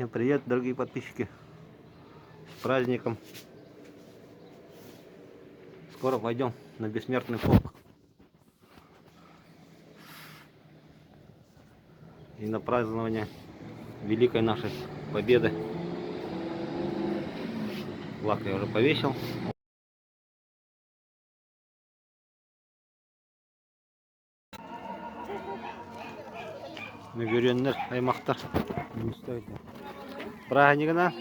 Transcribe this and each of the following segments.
Всем привет, дорогие подписчики. С праздником. Скоро пойдем на бессмертный полк. И на празднование великой нашей победы. Флаг я уже повесил. Mügürenler аймақтар празднигына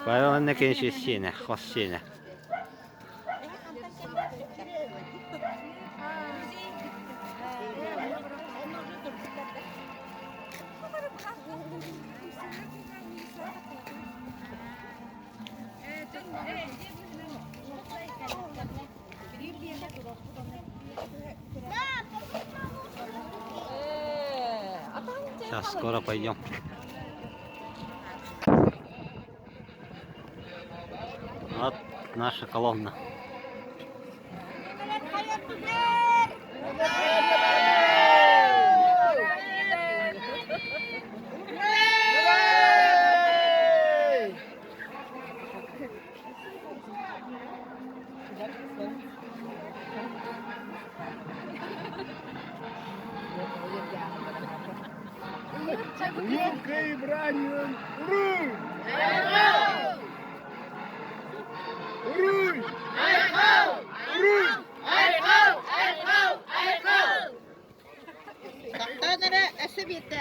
Павел кенши сене, хос сене. Сейчас скоро пойдем. Вот наша колонна. Ловкой бранью! Уруй! Уруй! Уруй! Тақтаныры әсі бетті.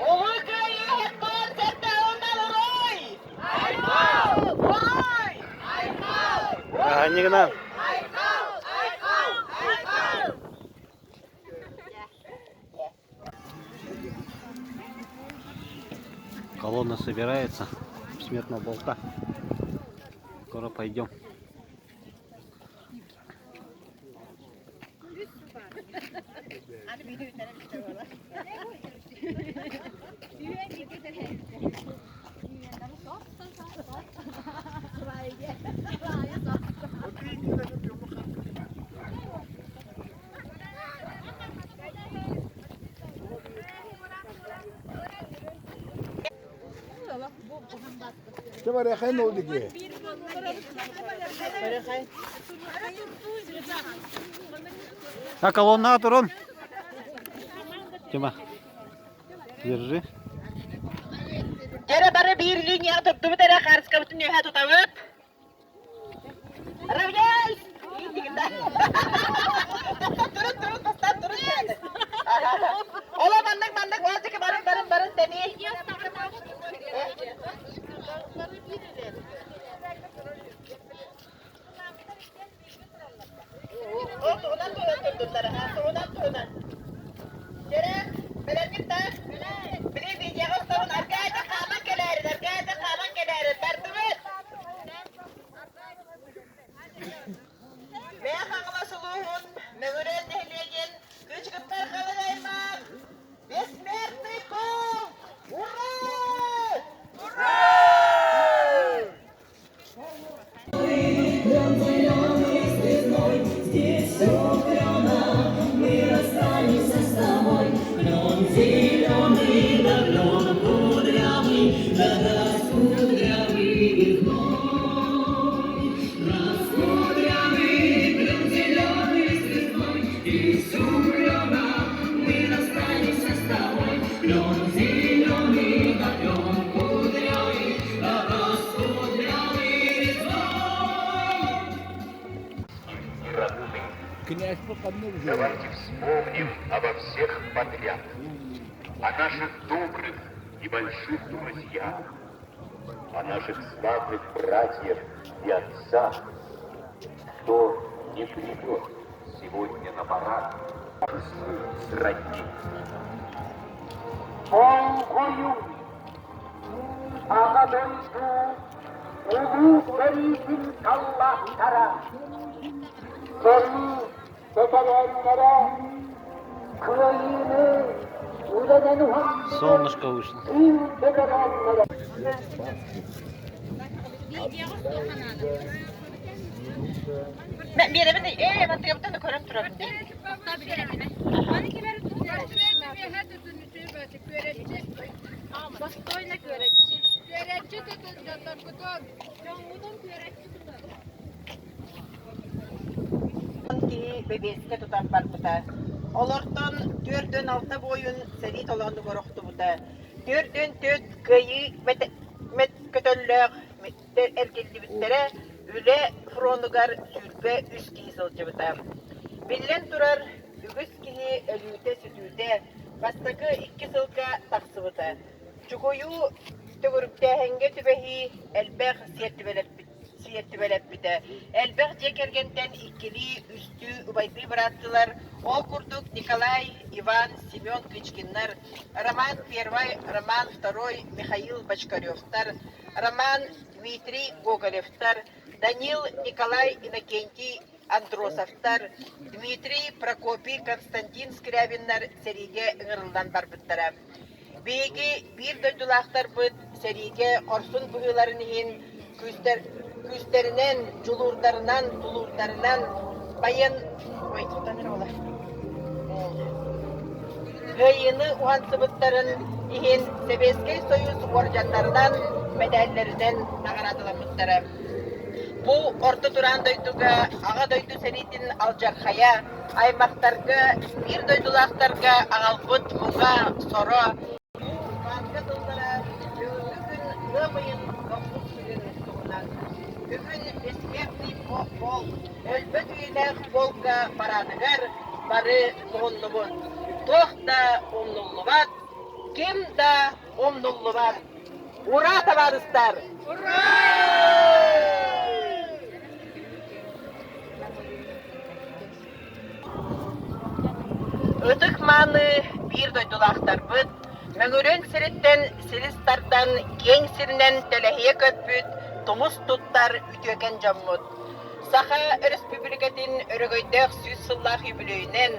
Оғы көйі бар сәтті ондан ұрой! Ой! Празднигына. Колонна собирается. Бессмертного полка. Скоро пойдем. Что var ya ne oldu ki? А колонна турун. Тима. Держи. Жәрі бары бір линия тұпты бұтара қарысқа бұтын өйә тұтауып. Равгел! Тұрын, тастап тұрын жәді. Ола мандық, уазыки барын дәне. Tuğundan. Jere, beler gitti. Biri diyeceği olsun, arkada kalan gelerin, tertibet. Ve hanıma suluhun, mevüren nehliyen, güç gıttar kalıgaymak. Besmertli kul! Urra! Давайте вспомним обо всех подряд, о наших добрых и больших друзьях, о наших славных братьях и отцах. Кто не придет сегодня на парад сродни. Полкою Ağadaydı ulu serisin Allah'lara, seni seçelenlere, köyünü uleden uhansı, Солнышко вышло. seçelenlere. Ben bir yere ben de yaptım da körüm durarım. Ki bebeske tutan var bu da. Olordan 4'ün 6 boyun seri dolandı goroktu bu da. 4'ün 4 kıyı met kötüllük erkelli bittere üle fronugar sürpe üst kiysilci bu da. Billen durar ügüs kihi ölüte sütüde bastaki 2 sılka taksı bu da. Çukuyu tügürükte henge tübehi elbek siyertibelep bide. Elbek cekergenten ikili üstü ubaydı bıraktılar. O kurduk Nikolay, Ivan, Semyon Kıçkinler, Roman Первый, Roman II, Mikhail Bachkaryovlar, Roman Dmitri Gogolevlar, Danil Nikolay Inokentiy Androsovlar, Dmitri Prokopy Konstantin Skrябinler serige ыңырылдан барбыттара. Беги bir döydülahtar bıt serige korsun bıhıların hin küsterinden, culurlarından, tulurlarından bayın hıyını uhan sıbıtların ihin Sebeskey Soyuz borcanlarından medallerinden nagaradılamıttara. Bu orta duran döydüga, ağa döydü seritin aljarhaya, aymaqtarga, bir döydülahtarga ağalbıt, muğa, soro, banka dıllara, bugün ığmayın, yoksuz sürün tuğunan. Bugün esmekli bol, ölbet üyler bolga baradıgar, barı muğunlumun. Toh da omnullu bat, kim da omnullu bat. Ura tabarıstar! Ödük manı bir doydulaktar bıt, möngürün siritten silistardan gen sirinden telehiye köpüt, tumus tuttar ütüken jammut. Saha Respublikatin örgöydek 100 yıllık yübülüyünen,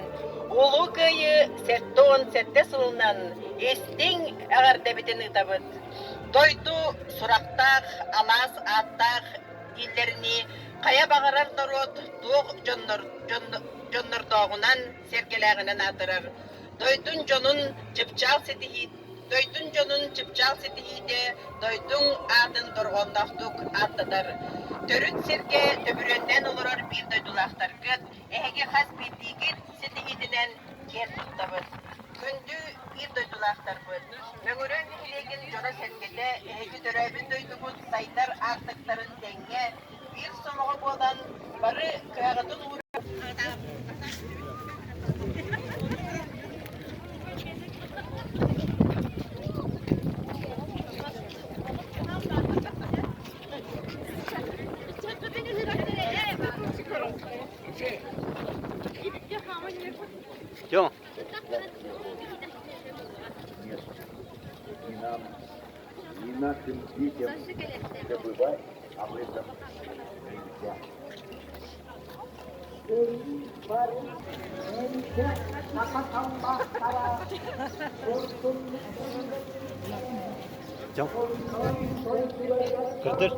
ulu köyü sette sılınan, estin ağır debitini tabıt. Doydu suraqtaq, alas, attaq dillerini kaya bağırar dorot, tuğ jonnor doğunan sergeleğinden atırar. Doydun jonun çıpçal setihide, doydun adın dorgondaqtuk attıdır. Törün serge töbürönden olurur bir doydulaqtar gıt, ehege has bildigir setihidinen ker tuttabız. Gündü bir doydulaqtar bıt. Möngürön hilegin jona sergede ehege töröbün doydubut saytar artıkların denge, bir somuğu bolan barı kıyağıdın uğra. Тёма. И нашим детям забывать об этом нельзя. Тём. Кырдыр.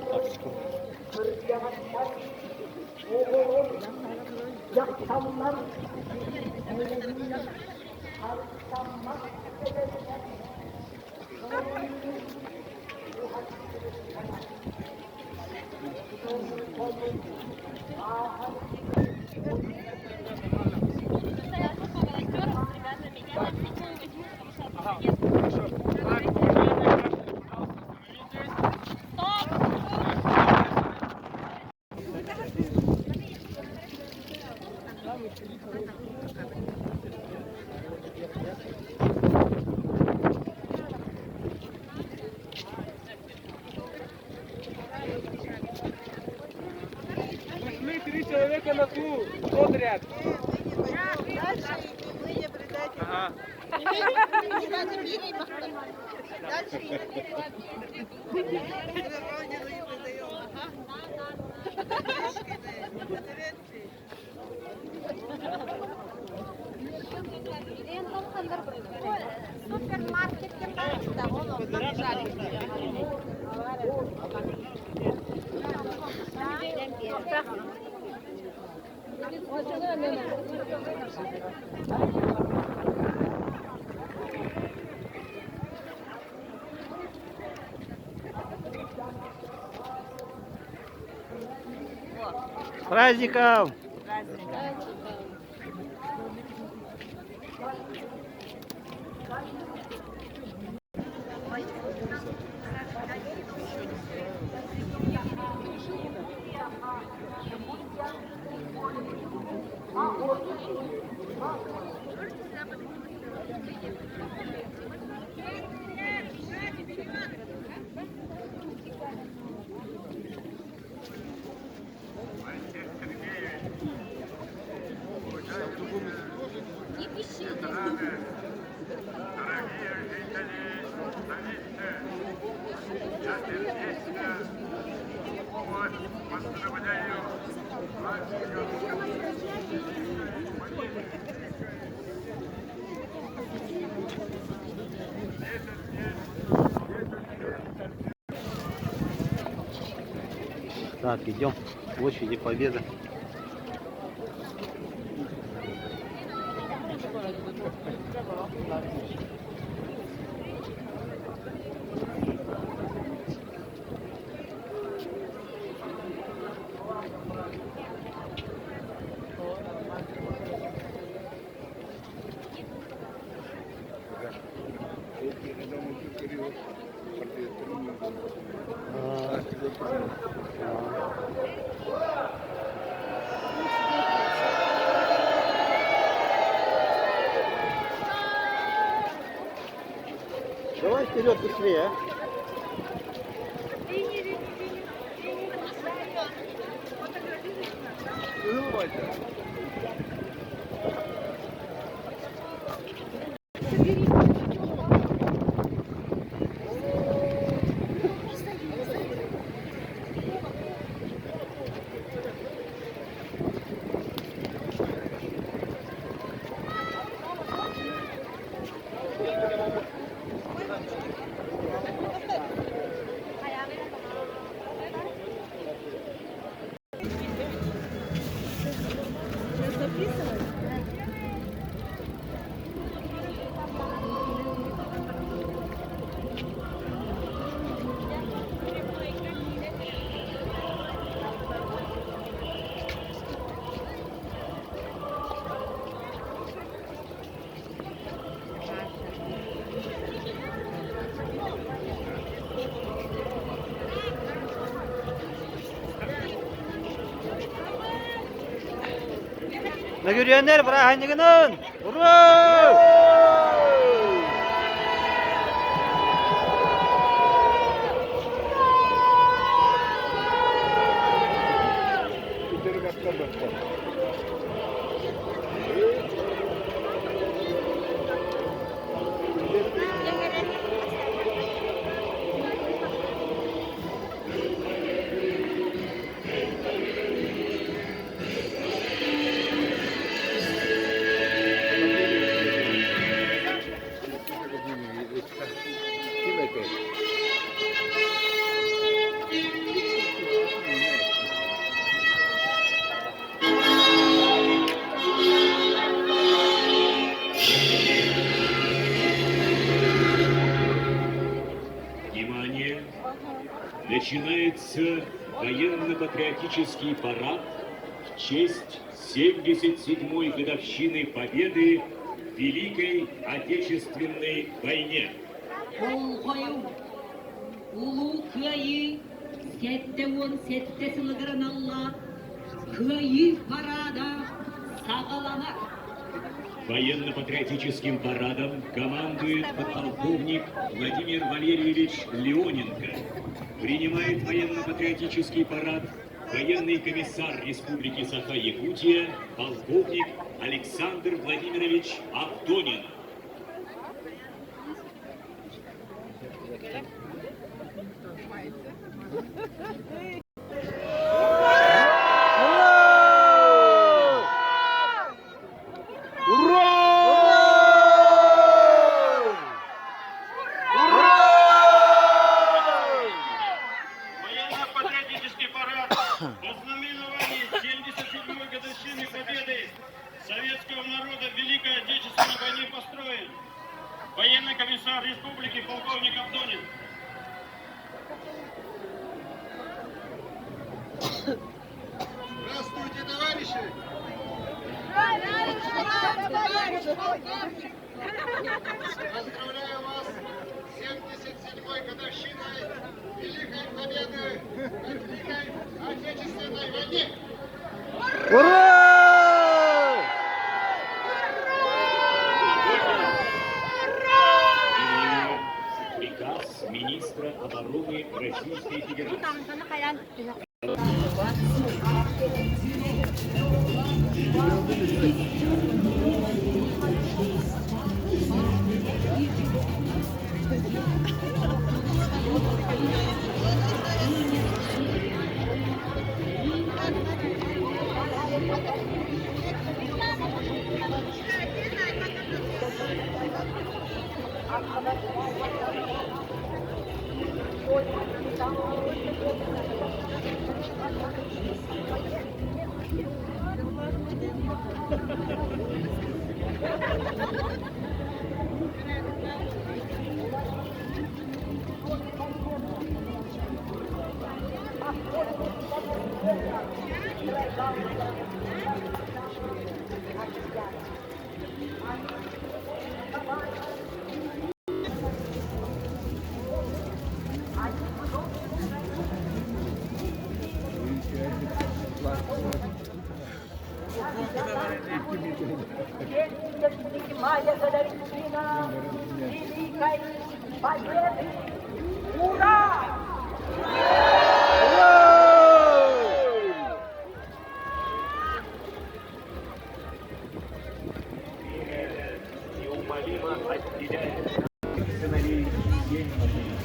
Три человека на ту, Супермаркеттен барышта, оны С праздником! Так, идем к площади Победы. Давай вперед быстрее, а? Nagürüyenler bırakın. Uра! Внимание! Начинается военно-патриотический парад в честь 77-й годовщины Победы в Великой Отечественной войне. Улуу кыайы, сетте он сетте сылыгырын алла, кыайы парада сағалана. Военно-патриотическим парадом командует подполковник Владимир Валерьевич Леоненко. Принимает военно-патриотический парад военный комиссар Республики Саха-Якутия, полковник Александр Владимирович Авдонин. Военно-патриотический парад по знаменованию 77-й годовщины победы советского народа в Великой Отечественной войне построен военный комиссар республики полковник Авдонин. Здравствуйте, товарищи! Поздравляю вас с 77-й годовщиной Великой Победы в Великой Отечественной войне! Приказ министра обороны Российской Федерации. Седьмая годовщина Великой Победы! Ура! Неумолимо отделяет сыновей 7 матерей,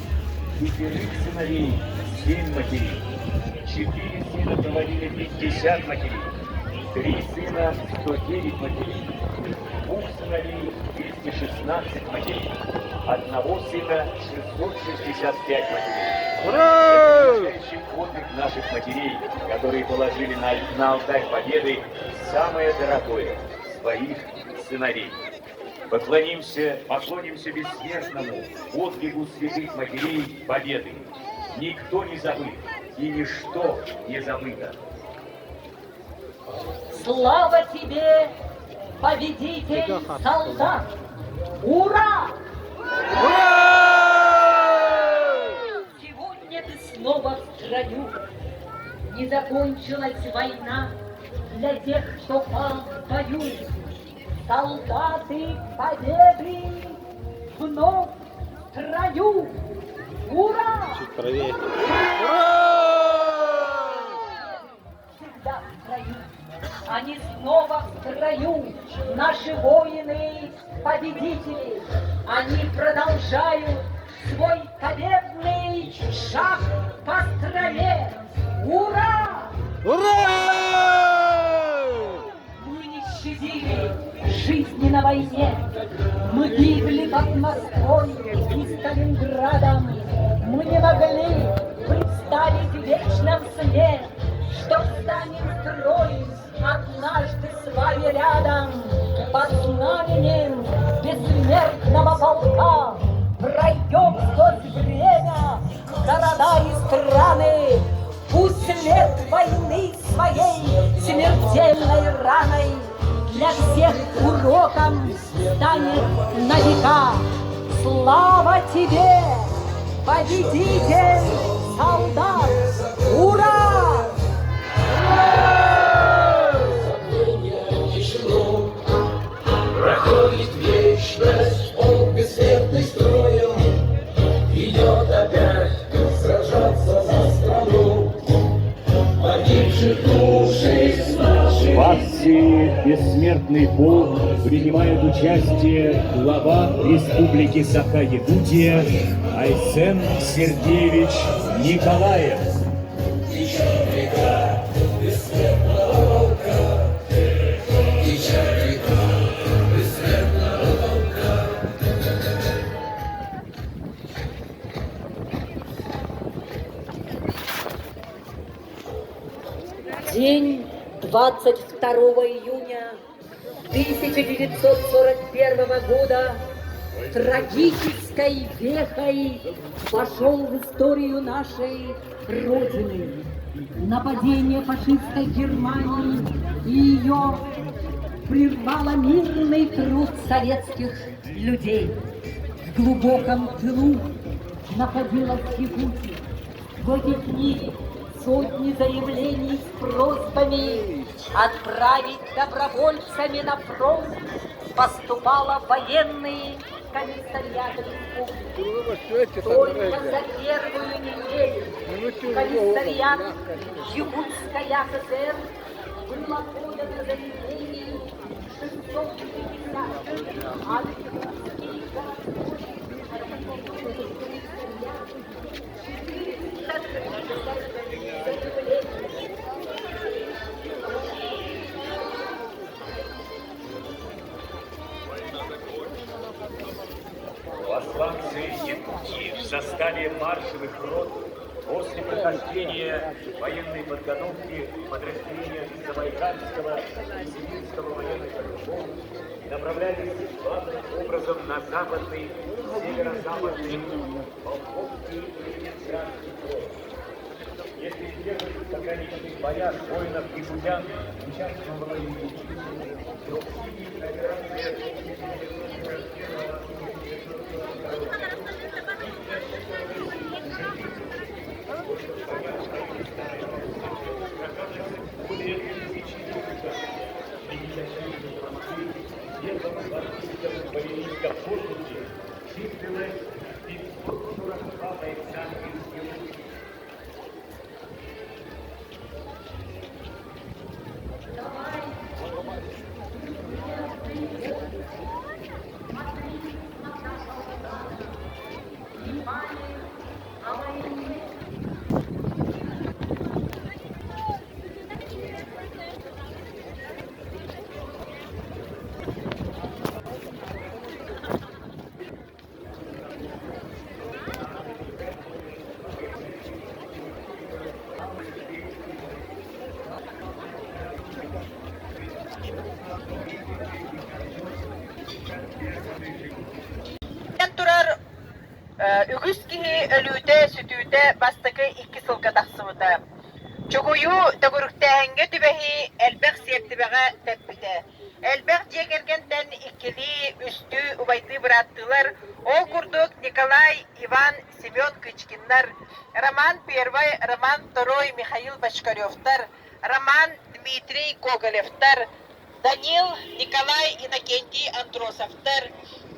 4 сыновей 7 матерей, 4 сына проводили 50 матерей, 3 сына 109 матерей, 2 сыновей 216 матерей, 1 сына 665 матерей. Величайший подвиг наших матерей, которые положили на алтарь победы самое дорогое – своих сыновей. Поклонимся бессмертному подвигу святых матерей победы. Никто не забыт и ничто не забыто. Слава тебе, победитель, солдат! Ура! Сегодня ты снова в строю. Не закончилась война для тех, кто пал в бою. Солдаты победы вновь в строю. Ура! Чуть правее. Всегда в строю. Они снова в строю. Наши воины победители. Они продолжают свой победный шаг по стране. Ура! Мы не щадили жизни на войне. Мы гибли под Москвой и Сталинградом. Мы не могли представить в вечном сне, что станем строить однажды с вами рядом. Под знаменем бессмертного полка пройдем сквозь время города и страны. Пусть след войны своей смертельной раной для всех уроком станет на века. Слава тебе, победитель, солдат! Ура! Проходит вечность, он бессмертный строем идет опять сражаться за страну. Погиб бессмертный полк принимает участие глава Республики Саха-Якутия Айсен Сергеевич Николаев. День 22 июня 1941 года трагической вехой вошел в историю нашей Родины. Нападение фашистской Германии и ее прервало мирный труд советских людей. В глубоком тылу находилась Якутия. В эти дни сотни заявлений с просьбами отправить добровольцами на фронт поступало в военные комиссариаты республики. Только за первую неделю комиссариат Якутской АССР было подано заявлений 650, а якутские Посланцы Якутии в составе маршевых рот после прохождения военной подготовки подразделения Забайкальского и Сибирского военных округов направлялись главным образом на западный, северо-западный, Волховский и Ленинградский фронт. Если в первых пограничных боях воинов якутян участвовало боевиков в воздухе числилось 542 бойца из Якутии. Турар үгүс киһи өлүүтэ сүтүүтэ бастакы 2 сылга тахсыбыта. Чугую төгүрүктээҥҥэ түбэһи элбэх сиэптибэҕэ тэппитэ. Элбэх диэгергентен иккили үстү убайты бырааттылар ол курдук Николай, Иван, Семен Кычкиннар, Роман Первый, Роман Второй, Михаил Бочкаревтар, Роман Дмитрий Гоголевтар, Данил, Николай Иннокентий Андросовтар,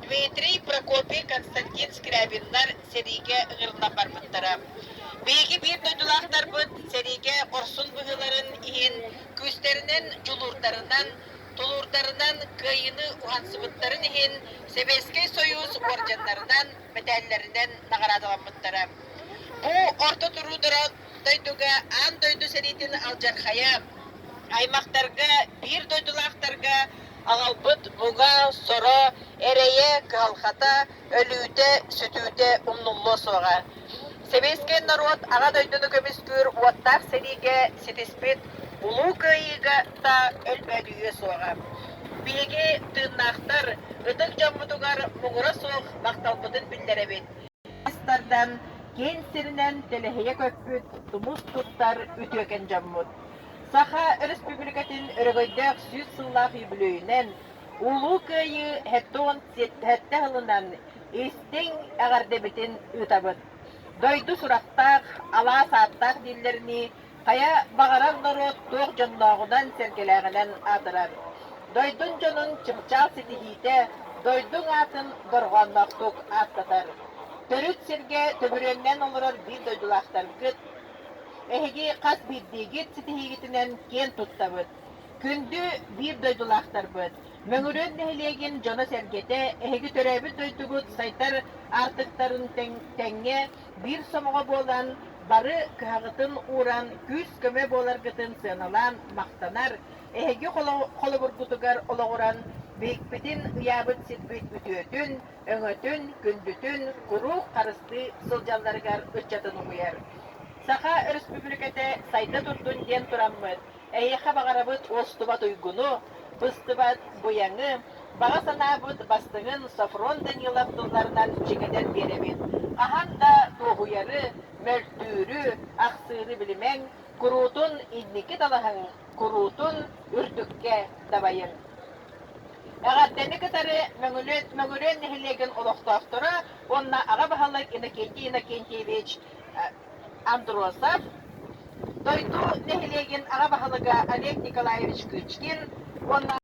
Дмитрий Прокопий Константин Скрябиннар сериге ыңырна барбыттара. Беги бир дөдүлахтар быт сериге орсун быгыларын иһин күстеринен жулурдарынан, тулурдарынан кыйыны ухансыбыттарын иһин Советский Союз орденларынан, медальлеринен наградаланбыттара. Бу орто турудара дойдуга ан дойду серитин алжархая аймактарга бир дойдулахтарга агалбыт буга соро эрее калхата өлүүтэ сүтүүтэ умнулло суга. Советский народ ага дойдуну көмүскүр уаттар сериге ситиспит улуу кыйыга та өлбөдүйө суга. Биеге тыыннахтар ытык жаммутугар мугура суох бакталбытын билдеребит. Астардан кен сиринен телехие көппүт тумус туттар үтөкен жаммут. Саха Республикатын өрөгөйдөк 100 сыллах юбилейінен улуу кыйы хеттон хетте хылынан истең агардебитин ытабыт. Дойду сурактак, ала сааттак диллерини кая багаран народ тоқ жонногунан сергелегинен адырар. Дойдун жонун чымчал ситихите, дойдун атын горгонноктук аттатар. Төрүт сирге төбүрөннен олорор бир дойдулактар гыт. Эһиги кас биддигит ситихигитинен кен туттабыт. Күндү бир дойдулақтар бұд. Мөңірен нәхілеген жона сәргеті, әйгі төрәбі дойдугут сайтар артықтарын тәңге бір сомға болан, бары кағытын уран, күз көмі болар гытын сыналан, мақтанар, әйгі қолы бұргутугар олағыран, бейкпетін ұябыт сетбет бүтөтін, өңөтін, күндүтін, құруқ қарысты сылжалдарығар үтчатын ұғыяр. Саха республикате сайта турдун ден тураммыт. Әйеха бағарабыт остубат уйгуну, быстыбат буяңы, баға санабыт бастығын Сафрон Данил Абдулларынан жегеден беремін. Ахан да тоғуяры, мөлтүрі, ақсыры білімен, құрутун инники далахын, құрутун үрдікке дабайын. Әғаттәні кітары мәңүлен нәхілеген олықтақтыра, онна аға бағалар Иннокентьевич Андросов, Дойду нәхілеген аға бағалыға Олег Николаевич Кычкин, онна